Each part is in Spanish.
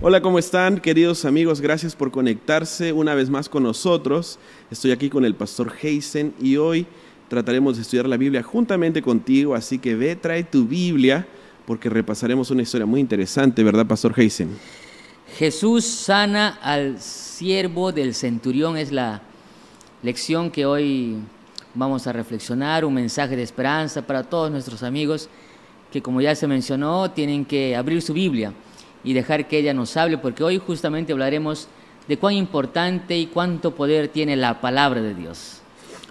Hola, ¿cómo están, queridos amigos? Gracias por conectarse una vez más con nosotros. Estoy aquí con el pastor Heisen y hoy trataremos de estudiar la Biblia juntamente contigo, así que ve, trae tu Biblia porque repasaremos una historia muy interesante, ¿verdad, pastor Heisen? Jesús sana al siervo del centurión es la lección que hoy vamos a reflexionar, un mensaje de esperanza para todos nuestros amigos que, como ya se mencionó, tienen que abrir su Biblia y dejar que ella nos hable, porque hoy justamente hablaremos de cuán importante y cuánto poder tiene la palabra de Dios.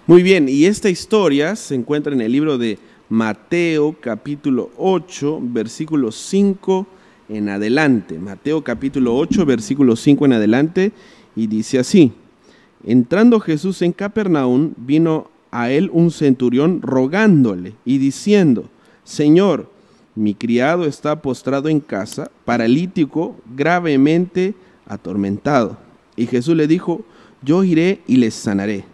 Muy bien, y esta historia se encuentra en el libro de Mateo capítulo 8, versículo 5 en adelante. Mateo capítulo 8, versículo 5 en adelante, y dice así: Entrando Jesús en Capernaum, vino a él un centurión rogándole y diciendo: Señor, mi criado está postrado en casa, paralítico, gravemente atormentado. Y Jesús le dijo: Yo iré y le sanaré.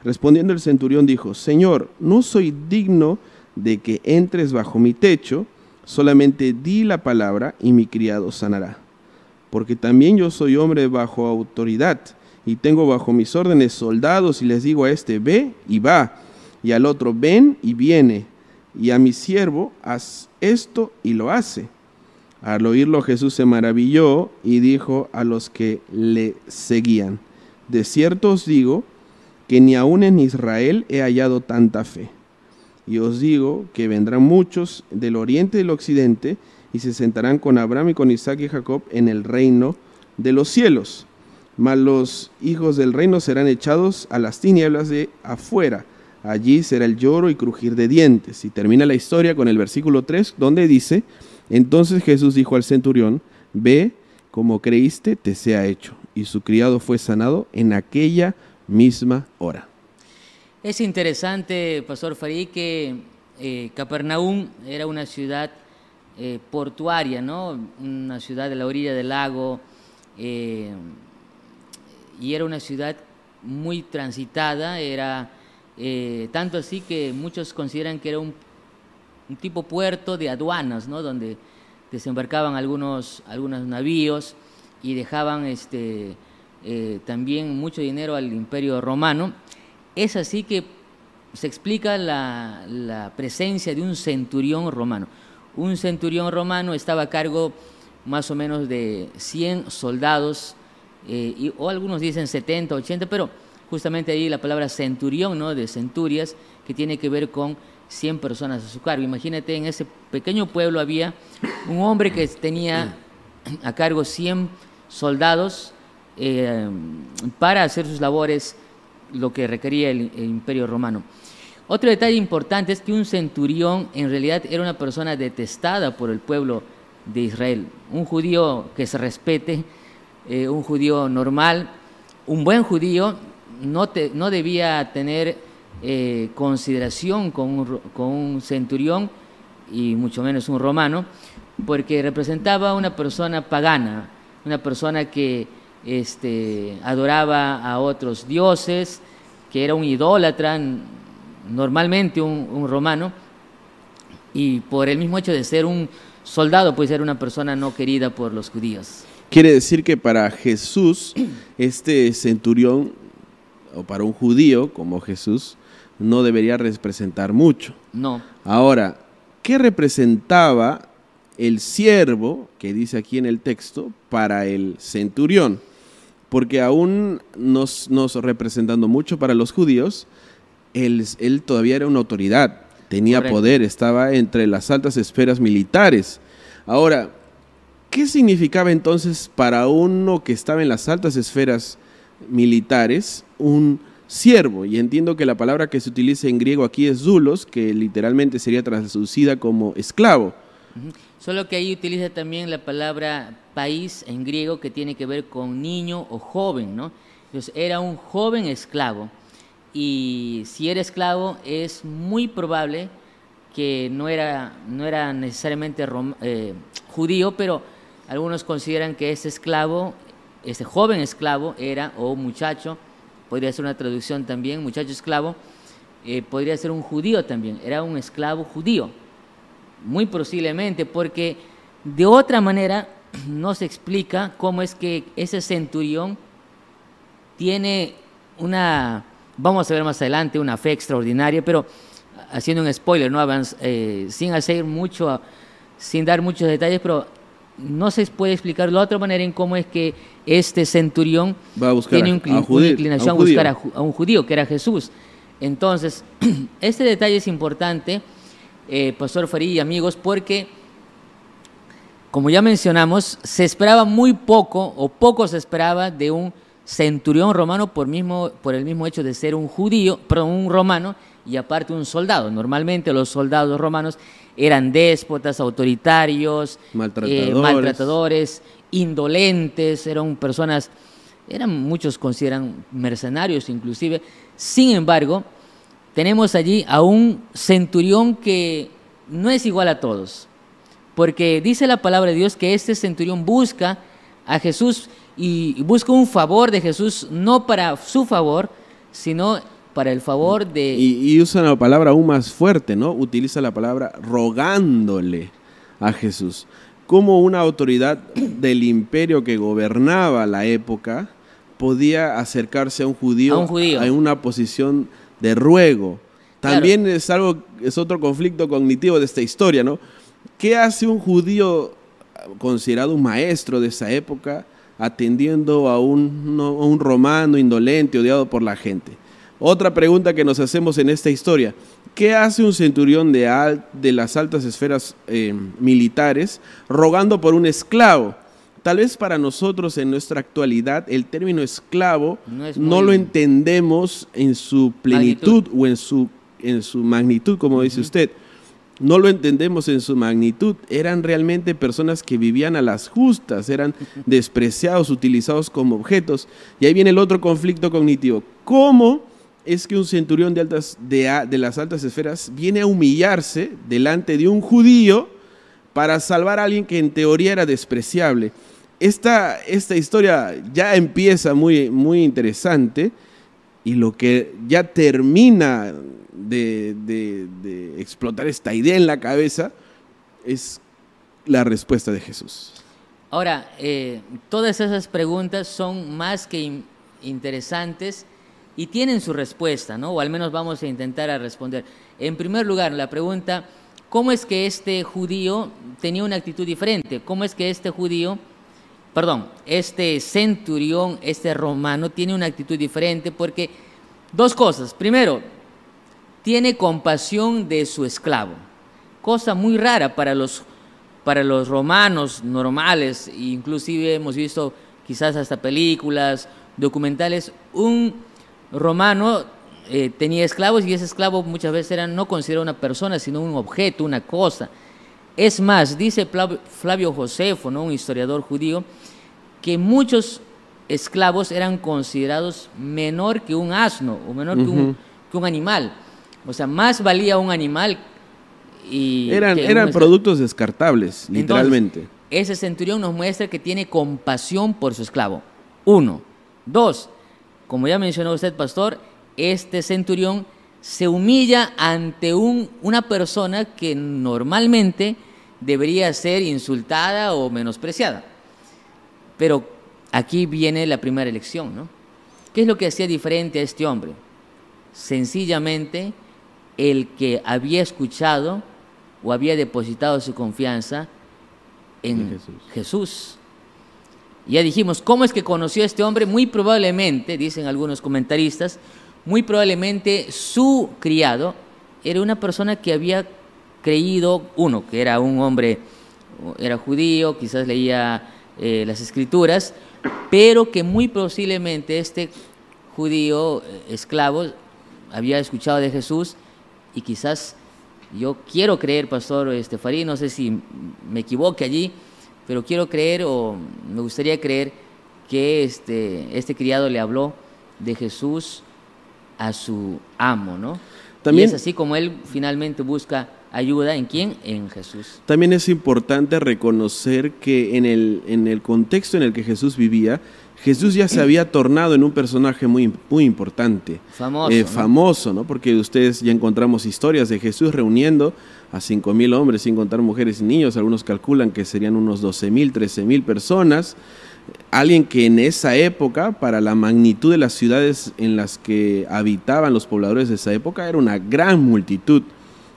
Respondiendo el centurión dijo: Señor, no soy digno de que entres bajo mi techo, solamente di la palabra y mi criado sanará. Porque también yo soy hombre bajo autoridad, y tengo bajo mis órdenes soldados, y les digo a este: ve y va, y al otro: ven y viene, y a mi siervo: haz esto, y lo hace. Al oírlo Jesús se maravilló y dijo a los que le seguían: De cierto os digo que ni aun en Israel he hallado tanta fe. Y os digo que vendrán muchos del oriente y del occidente y se sentarán con Abraham y con Isaac y Jacob en el reino de los cielos. Mas los hijos del reino serán echados a las tinieblas de afuera. Allí será el lloro y crujir de dientes. Y termina la historia con el versículo 3, donde dice: Entonces Jesús dijo al centurión: Ve, como creíste, te sea hecho. Y su criado fue sanado en aquella misma hora. Es interesante, Pastor Farid, que Capernaum era una ciudad portuaria, ¿no? Una ciudad de la orilla del lago, y era una ciudad muy transitada, era tanto así que muchos consideran que era un tipo puerto de aduanas, ¿no? Donde desembarcaban algunos navíos y dejaban también mucho dinero al Imperio Romano. Es así que se explica la presencia de un centurión romano. Un centurión romano estaba a cargo más o menos de 100 soldados, o algunos dicen 70, 80, pero justamente ahí la palabra centurión, ¿no? De centurias, que tiene que ver con 100 personas a su cargo. Imagínate, en ese pequeño pueblo había un hombre que tenía a cargo 100 soldados para hacer sus labores, lo que requería el Imperio Romano. Otro detalle importante es que un centurión en realidad era una persona detestada por el pueblo de Israel. Un judío que se respete, un judío normal, un buen judío, no debía tener consideración con un centurión, y mucho menos un romano, porque representaba una persona pagana, una persona que adoraba a otros dioses, que era un idólatra, normalmente un romano, y por el mismo hecho de ser un soldado, pues era una persona no querida por los judíos. Quiere decir que para Jesús, este centurión, o para un judío como Jesús, no debería representar mucho. No. Ahora, ¿qué representaba el siervo, que dice aquí en el texto, para el centurión? Porque aún no representando mucho para los judíos, él todavía era una autoridad, tenía Correcto. poder, estaba entre las altas esferas militares. Ahora, ¿qué significaba entonces para uno que estaba en las altas esferas militares un siervo? Y entiendo que la palabra que se utiliza en griego aquí es doulos, que literalmente sería traducida como esclavo. Solo que ahí utiliza también la palabra país en griego, que tiene que ver con niño o joven, ¿no? Entonces era un joven esclavo, y si era esclavo es muy probable que no era necesariamente judío, pero algunos consideran que ese esclavo, ese joven esclavo era, o muchacho, podría ser una traducción también, muchacho esclavo, podría ser un judío también, era un esclavo judío, muy posiblemente, porque de otra manera no se explica cómo es que ese centurión tiene una, vamos a ver más adelante, una fe extraordinaria, pero haciendo un spoiler, ¿no? Sin hacer mucho, sin dar muchos detalles, pero no se puede explicar de otra manera en cómo es que este centurión va a buscar tiene una inclinación a buscar a un judío, que era Jesús. Entonces, este detalle es importante, Pastor Farid y amigos, porque, como ya mencionamos, se esperaba muy poco, o poco se esperaba de un centurión romano por el mismo hecho de ser un judío, perdón, un romano, y aparte un soldado. Normalmente los soldados romanos eran déspotas, autoritarios, maltratadores, indolentes, muchos consideran mercenarios inclusive. Sin embargo, tenemos allí a un centurión que no es igual a todos, porque dice la palabra de Dios que este centurión busca a Jesús y busca un favor de Jesús, no para su favor, sino para el favor de... Y usa la palabra aún más fuerte, ¿no? Utiliza la palabra rogándole a Jesús. Como una autoridad del imperio que gobernaba la época podía acercarse a un judío en una posición de ruego. También claro. Es otro conflicto cognitivo de esta historia, ¿no? ¿Qué hace un judío considerado un maestro de esa época atendiendo a un romano indolente, odiado por la gente? Otra pregunta que nos hacemos en esta historia: ¿qué hace un centurión de las altas esferas militares rogando por un esclavo? Tal vez para nosotros en nuestra actualidad el término esclavo no lo entendemos en su plenitud o en su magnitud, como dice usted. No lo entendemos en su magnitud. Eran realmente personas que vivían a las justas, eran despreciados, utilizados como objetos. Y ahí viene el otro conflicto cognitivo. ¿Cómo es que un centurión de las altas esferas viene a humillarse delante de un judío para salvar a alguien que en teoría era despreciable? Esta historia ya empieza muy, muy interesante, y lo que ya termina de explotar esta idea en la cabeza es la respuesta de Jesús. Ahora, todas esas preguntas son más que interesantes y tienen su respuesta, ¿no? O al menos vamos a intentar a responder. En primer lugar, la pregunta: ¿cómo es que este judío tenía una actitud diferente? ¿Cómo es que este centurión, este romano, tiene una actitud diferente? Porque dos cosas. Primero, tiene compasión de su esclavo, cosa muy rara para los romanos normales. Inclusive hemos visto quizás hasta películas, documentales. Un romano tenía esclavos, y ese esclavo muchas veces era no considerado una persona, sino un objeto, una cosa. Es más, dice Flavio Josefo, ¿no?, un historiador judío, que muchos esclavos eran considerados menor que un asno o menor que un animal. O sea, más valía un animal. Eran productos descartables, literalmente. Entonces, ese centurión nos muestra que tiene compasión por su esclavo. 1. 2. Como ya mencionó usted, pastor, este centurión se humilla ante una persona que normalmente debería ser insultada o menospreciada. Pero aquí viene la primera lección, ¿no? ¿Qué es lo que hacía diferente a este hombre? Sencillamente, el que había escuchado o había depositado su confianza en Jesús. Ya dijimos, ¿cómo es que conoció a este hombre? Muy probablemente, dicen algunos comentaristas, muy probablemente su criado era una persona que había creído, que era un hombre, era judío, quizás leía las escrituras, pero que muy posiblemente este judío esclavo había escuchado de Jesús, y quizás, yo quiero creer, pastor Farid, no sé si me equivoque allí, pero quiero creer, o me gustaría creer, que este criado le habló de Jesús a su amo, ¿no? También, y es así como él finalmente busca ayuda. ¿En quién? En Jesús. También es importante reconocer que en el contexto en el que Jesús vivía, Jesús ya se había tornado en un personaje muy importante. Famoso, ¿no? Porque ustedes ya encontramos historias de Jesús reuniendo a 5,000 hombres, sin contar mujeres y niños. Algunos calculan que serían unos 12,000, 13,000 personas. Alguien que en esa época, para la magnitud de las ciudades en las que habitaban los pobladores de esa época, era una gran multitud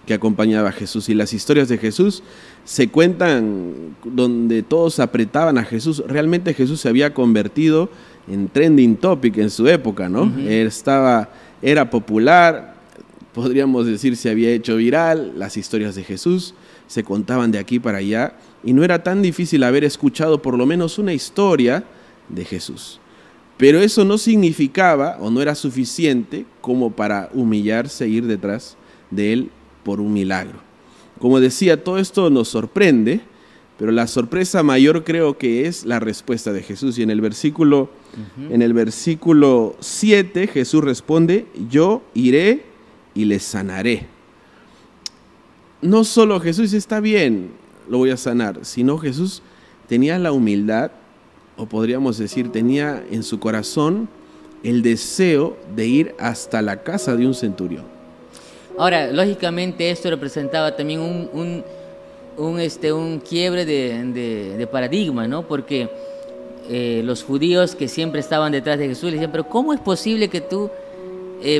que acompañaba a Jesús. Y las historias de Jesús se cuentan donde todos apretaban a Jesús. Realmente Jesús se había convertido en trending topic en su época, ¿no? Era popular, podríamos decir, se había hecho viral. Las historias de Jesús se contaban de aquí para allá y no era tan difícil haber escuchado por lo menos una historia de Jesús. Pero eso no significaba o no era suficiente como para humillarse e ir detrás de él por un milagro. Como decía, todo esto nos sorprende, pero la sorpresa mayor creo que es la respuesta de Jesús. Y en el versículo 7 Jesús responde: yo iré y les sanaré. No solo Jesús está bien, lo voy a sanar, sino Jesús tenía la humildad, o podríamos decir, tenía en su corazón el deseo de ir hasta la casa de un centurión. Ahora, lógicamente esto representaba también un quiebre de paradigma, ¿no? Porque los judíos que siempre estaban detrás de Jesús le decían: pero ¿cómo es posible que tú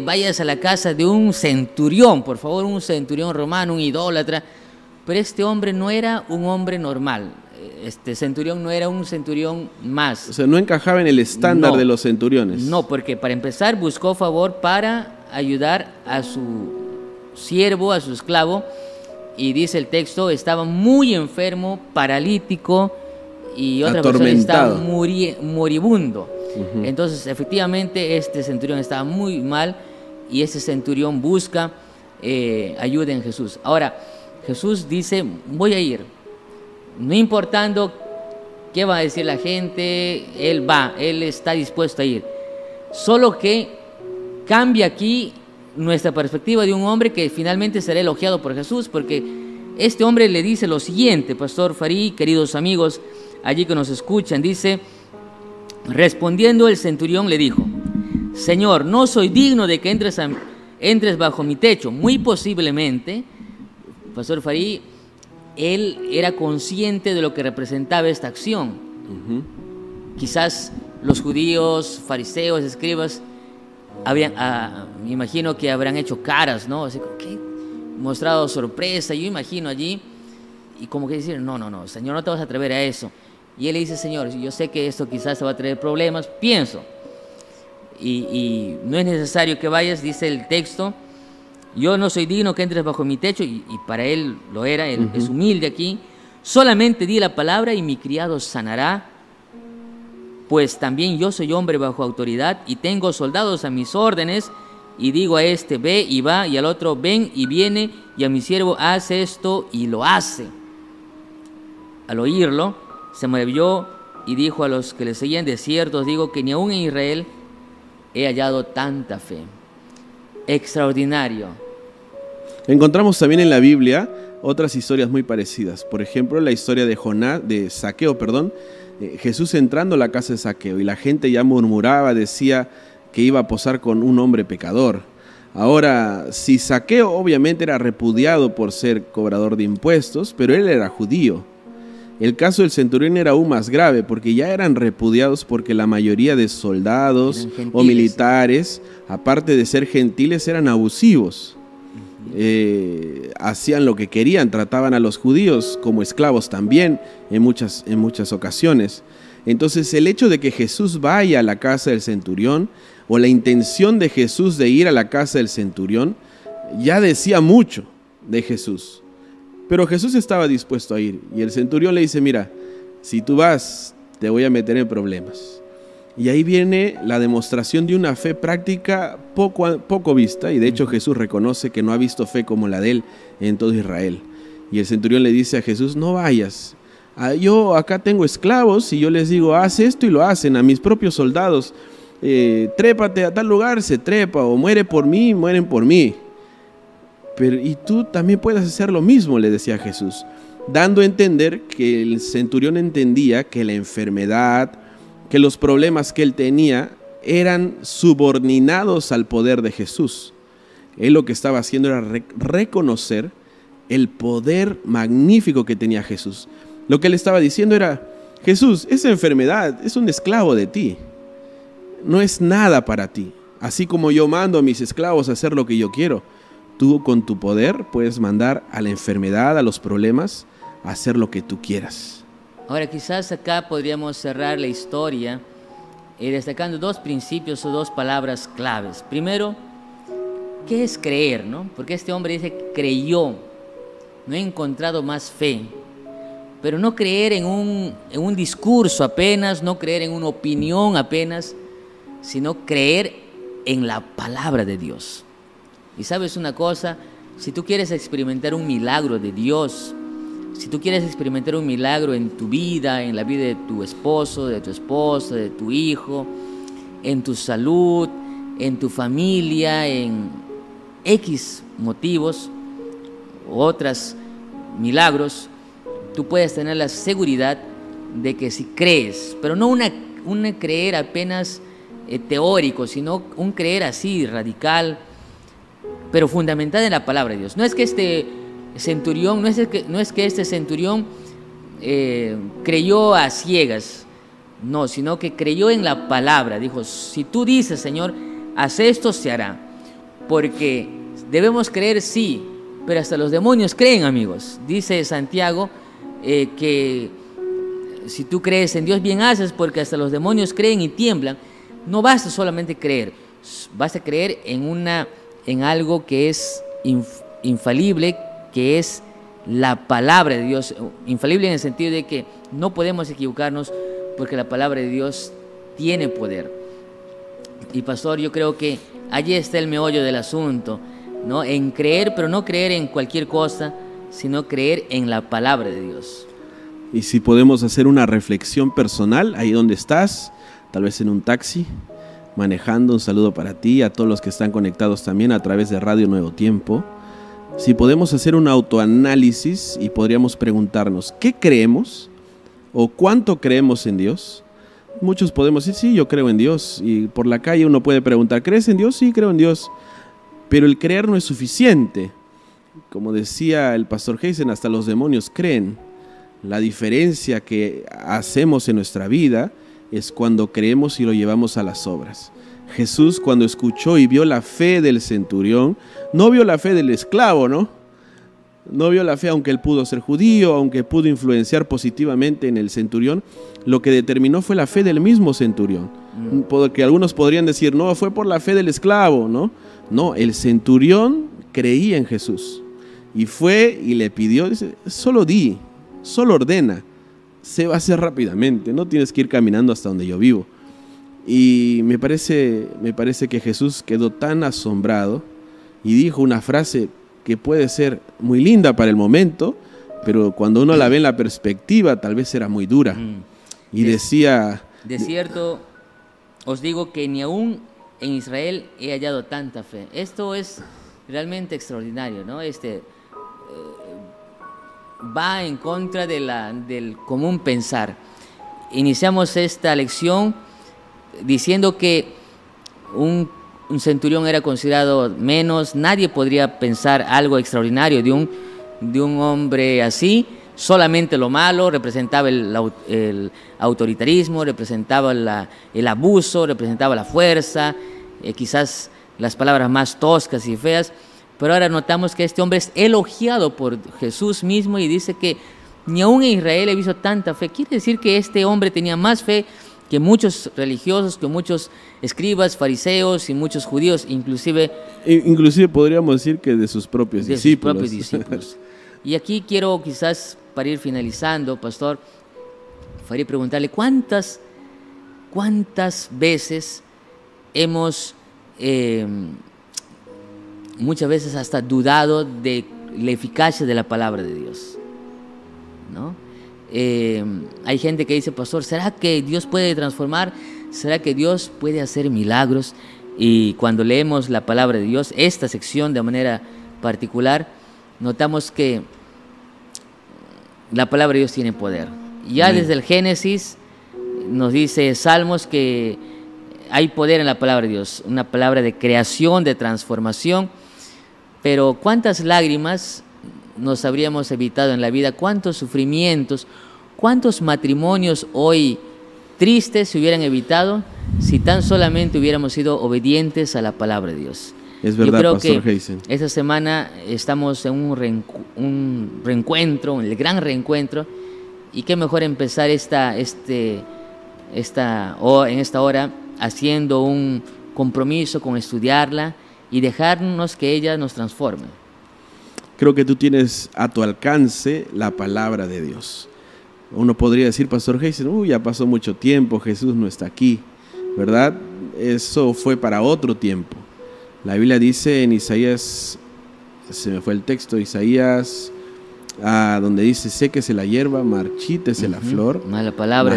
vayas a la casa de un centurión? Por favor, un centurión romano, un idólatra. Pero este hombre no era un hombre normal. Este centurión no era un centurión más. O sea, no encajaba en el estándar de los centuriones. No, porque para empezar buscó favor para ayudar a su siervo, a su esclavo, y dice el texto, estaba muy enfermo, paralítico, y otra persona estaba moribundo. Entonces, efectivamente, este centurión estaba muy mal, y ese centurión busca ayuda en Jesús. Ahora, Jesús dice: voy a ir, no importando qué va a decir la gente, él está dispuesto a ir. Solo que cambia aquí nuestra perspectiva de un hombre que finalmente será elogiado por Jesús, porque este hombre le dice lo siguiente, Pastor Farí, queridos amigos allí que nos escuchan, dice: respondiendo el centurión le dijo: Señor, no soy digno de que entres bajo mi techo. Muy posiblemente, Pastor Farí, él era consciente de lo que representaba esta acción. Quizás los judíos, fariseos, escribas, me imagino que habrán hecho caras, ¿no? Así como que mostrado sorpresa, yo imagino allí, y como que decir: no, Señor, no te vas a atrever a eso. Y él le dice: Señor, yo sé que esto quizás te va a traer problemas, pienso, y no es necesario que vayas, dice el texto, yo no soy digno que entres bajo mi techo, y para él lo era, él es humilde aquí, solamente di la palabra y mi criado sanará. Pues también yo soy hombre bajo autoridad y tengo soldados a mis órdenes, y digo a este: ve y va, y al otro: ven y viene, y a mi siervo: haz esto, y lo hace. Al oírlo, se maravilló y dijo a los que le seguían: de cierto os digo que ni aún en Israel he hallado tanta fe. Extraordinario. Encontramos también en la Biblia otras historias muy parecidas. Por ejemplo, la historia de Zaqueo, Jesús entrando a la casa de Zaqueo, y la gente ya murmuraba, decía que iba a posar con un hombre pecador. Ahora, si Zaqueo obviamente era repudiado por ser cobrador de impuestos, pero él era judío. El caso del centurión era aún más grave, porque ya eran repudiados porque la mayoría de soldados o militares, aparte de ser gentiles, eran abusivos. Hacían lo que querían, trataban a los judíos como esclavos también en muchas ocasiones. Entonces, el hecho de que Jesús vaya a la casa del centurión, o la intención de Jesús de ir a la casa del centurión, ya decía mucho de Jesús. Pero Jesús estaba dispuesto a ir, y el centurión le dice: mira, si tú vas, te voy a meter en problemas. Y ahí viene la demostración de una fe práctica poco vista, y de hecho Jesús reconoce que no ha visto fe como la de él en todo Israel. Y el centurión le dice a Jesús: no vayas, yo acá tengo esclavos y yo les digo: haz esto, y lo hacen. A mis propios soldados, trépate a tal lugar, se trepa, o muere por mí, mueren por mí. Pero y tú también puedes hacer lo mismo, le decía Jesús, dando a entender que el centurión entendía que la enfermedad, que los problemas que él tenía eran subordinados al poder de Jesús. Él lo que estaba haciendo era reconocer el poder magnífico que tenía Jesús. Lo que él estaba diciendo era: Jesús, esa enfermedad es un esclavo de ti, no es nada para ti. Así como yo mando a mis esclavos a hacer lo que yo quiero, tú con tu poder puedes mandar a la enfermedad, a los problemas, a hacer lo que tú quieras. Ahora quizás acá podríamos cerrar la historia destacando dos principios o dos palabras claves. Primero, ¿qué es creer, no? Porque este hombre dice creyó, no he encontrado más fe. Pero no creer en un discurso apenas, no creer en una opinión apenas, sino creer en la palabra de Dios. Y sabes una cosa, si tú quieres experimentar un milagro de Dios, si tú quieres experimentar un milagro en tu vida, en la vida de tu esposo, de tu esposa, de tu hijo, en tu salud, en tu familia, en X motivos, otros milagros, tú puedes tener la seguridad de que si crees, pero no una creer apenas teórico, sino un creer así radical, pero fundamental en la palabra de Dios. No es que este centurión, no es que este centurión creyó a ciegas, no, sino que creyó en la palabra. Dijo: si tú dices, Señor, haz esto, se hará. Porque debemos creer, sí, pero hasta los demonios creen, amigos. Dice Santiago que si tú crees en Dios, bien haces, porque hasta los demonios creen y tiemblan. No basta solamente creer, basta creer en algo que es infalible, que es la palabra de Dios. Infalible en el sentido de que no podemos equivocarnos, porque la palabra de Dios tiene poder. Y pastor, yo creo que allí está el meollo del asunto, ¿no? En creer, pero no creer en cualquier cosa, sino creer en la palabra de Dios. Y si podemos hacer una reflexión personal, ahí donde estás, tal vez en un taxi, manejando, un saludo para ti, a todos los que están conectados también a través de Radio Nuevo Tiempo. Si podemos hacer un autoanálisis y podríamos preguntarnos, ¿qué creemos? ¿O cuánto creemos en Dios? Muchos podemos decir, sí, yo creo en Dios. Y por la calle uno puede preguntar, ¿crees en Dios? Sí, creo en Dios. Pero el creer no es suficiente. Como decía el pastor Heisen, hasta los demonios creen. La diferencia que hacemos en nuestra vida es cuando creemos y lo llevamos a las obras. Jesús, cuando escuchó y vio la fe del centurión, no vio la fe del esclavo, ¿no? No vio la fe, aunque él pudo ser judío, aunque pudo influenciar positivamente en el centurión, lo que determinó fue la fe del mismo centurión. Porque algunos podrían decir, no, fue por la fe del esclavo, ¿no? No, el centurión creía en Jesús y fue y le pidió, dice, solo di, solo ordena, se va a hacer rápidamente, no tienes que ir caminando hasta donde yo vivo. Y me parece que Jesús quedó tan asombrado y dijo una frase que puede ser muy linda para el momento, pero cuando uno la ve en la perspectiva tal vez era muy dura. Y decía: de cierto os digo que ni aún en Israel he hallado tanta fe. Esto es realmente extraordinario, ¿no? Va en contra del común pensar. Iniciamos esta lección diciendo que un centurión era considerado menos. Nadie podría pensar algo extraordinario de un hombre así. Solamente lo malo representaba el autoritarismo, representaba el abuso, representaba la fuerza, quizás las palabras más toscas y feas. Pero ahora notamos que este hombre es elogiado por Jesús mismo y dice que ni aún en Israel he visto tanta fe. Quiere decir que este hombre tenía más fe que muchos religiosos, que muchos escribas, fariseos y muchos judíos, inclusive podríamos decir que de sus propios discípulos. Y aquí quiero, quizás para ir finalizando, pastor, para preguntarle cuántas veces hemos muchas veces hasta dudado de la eficacia de la palabra de Dios, ¿no? Hay gente que dice, pastor, ¿será que Dios puede transformar? ¿Será que Dios puede hacer milagros? Y cuando leemos la palabra de Dios, esta sección de manera particular, notamos que la palabra de Dios tiene poder. Ya desde el Génesis nos dice Salmos que hay poder en la palabra de Dios, una palabra de creación, de transformación, pero ¿cuántas lágrimas nos habríamos evitado en la vida? ¿Cuántos sufrimientos? ¿Cuántos matrimonios hoy tristes se hubieran evitado si tan solamente hubiéramos sido obedientes a la palabra de Dios? Es verdad, yo creo Pastor que Heisen. esta semana estamos en un reencuentro, el gran reencuentro, y qué mejor empezar en esta hora haciendo un compromiso con estudiarla y dejarnos que ella nos transforme. Creo que tú tienes a tu alcance la palabra de Dios. Uno podría decir, Pastor Heisen, ya pasó mucho tiempo, Jesús no está aquí, ¿verdad? Eso fue para otro tiempo. La Biblia dice en Isaías, se me fue el texto, Isaías, donde dice, séquese la hierba, marchítese la flor, mas la palabra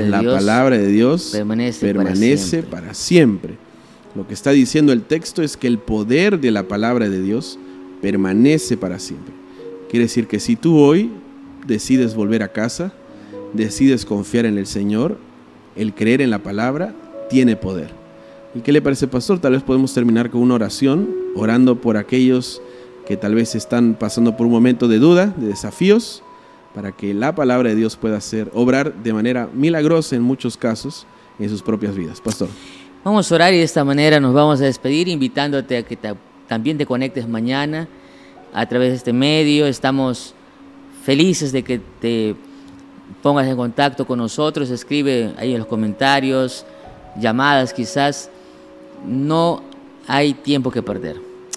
de Dios permanece para siempre. Lo que está diciendo el texto es que el poder de la palabra de Dios permanece para siempre. Quiere decir que si tú hoy decides volver a casa, decides confiar en el Señor, el creer en la palabra tiene poder. ¿Y qué le parece, pastor? Tal vez podemos terminar con una oración, orando por aquellos que tal vez están pasando por un momento de duda, de desafíos, para que la palabra de Dios pueda obrar de manera milagrosa en muchos casos en sus propias vidas. Pastor. Vamos a orar y de esta manera nos vamos a despedir, invitándote a que también te conectes mañana a través de este medio. Estamos felices de que te pongas en contacto con nosotros. Escribe ahí en los comentarios, llamadas quizás. No hay tiempo que perder.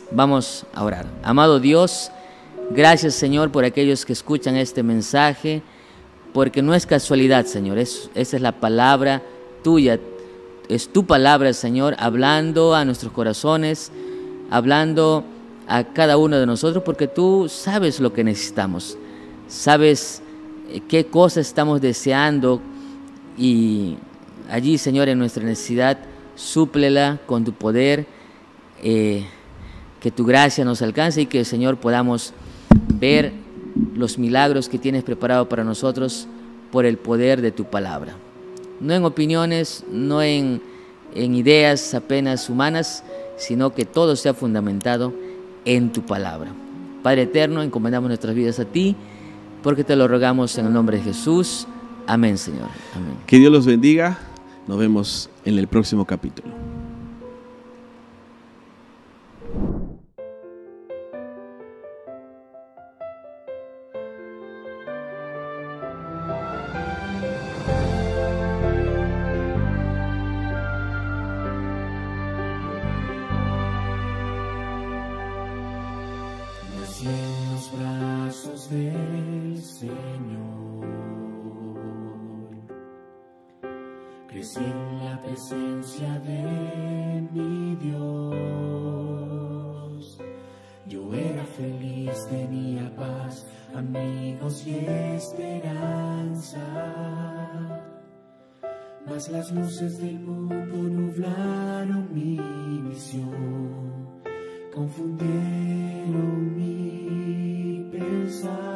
Vamos a orar. Amado Dios, gracias, Señor, por aquellos que escuchan este mensaje, porque no es casualidad, Señor, esa es la palabra tuya, es tu palabra, Señor, hablando a nuestros corazones, hablando a cada uno de nosotros, porque tú sabes lo que necesitamos, sabes qué cosas estamos deseando, y allí, Señor, en nuestra necesidad, súplela con tu poder, que tu gracia nos alcance y que, Señor, podamos ver los milagros que tienes preparado para nosotros por el poder de tu palabra. No en opiniones, no en ideas apenas humanas, sino que todo sea fundamentado en tu palabra. Padre eterno, encomendamos nuestras vidas a ti, porque te lo rogamos en el nombre de Jesús. Amén, Señor. Amén. Que Dios los bendiga. Nos vemos en el próximo capítulo. Nací en los brazos del Señor, crecí en la presencia de mi Dios. Yo era feliz, tenía paz, amigos y esperanza, mas las luces del mundo nublaron mi visión, confundieron mi pensar.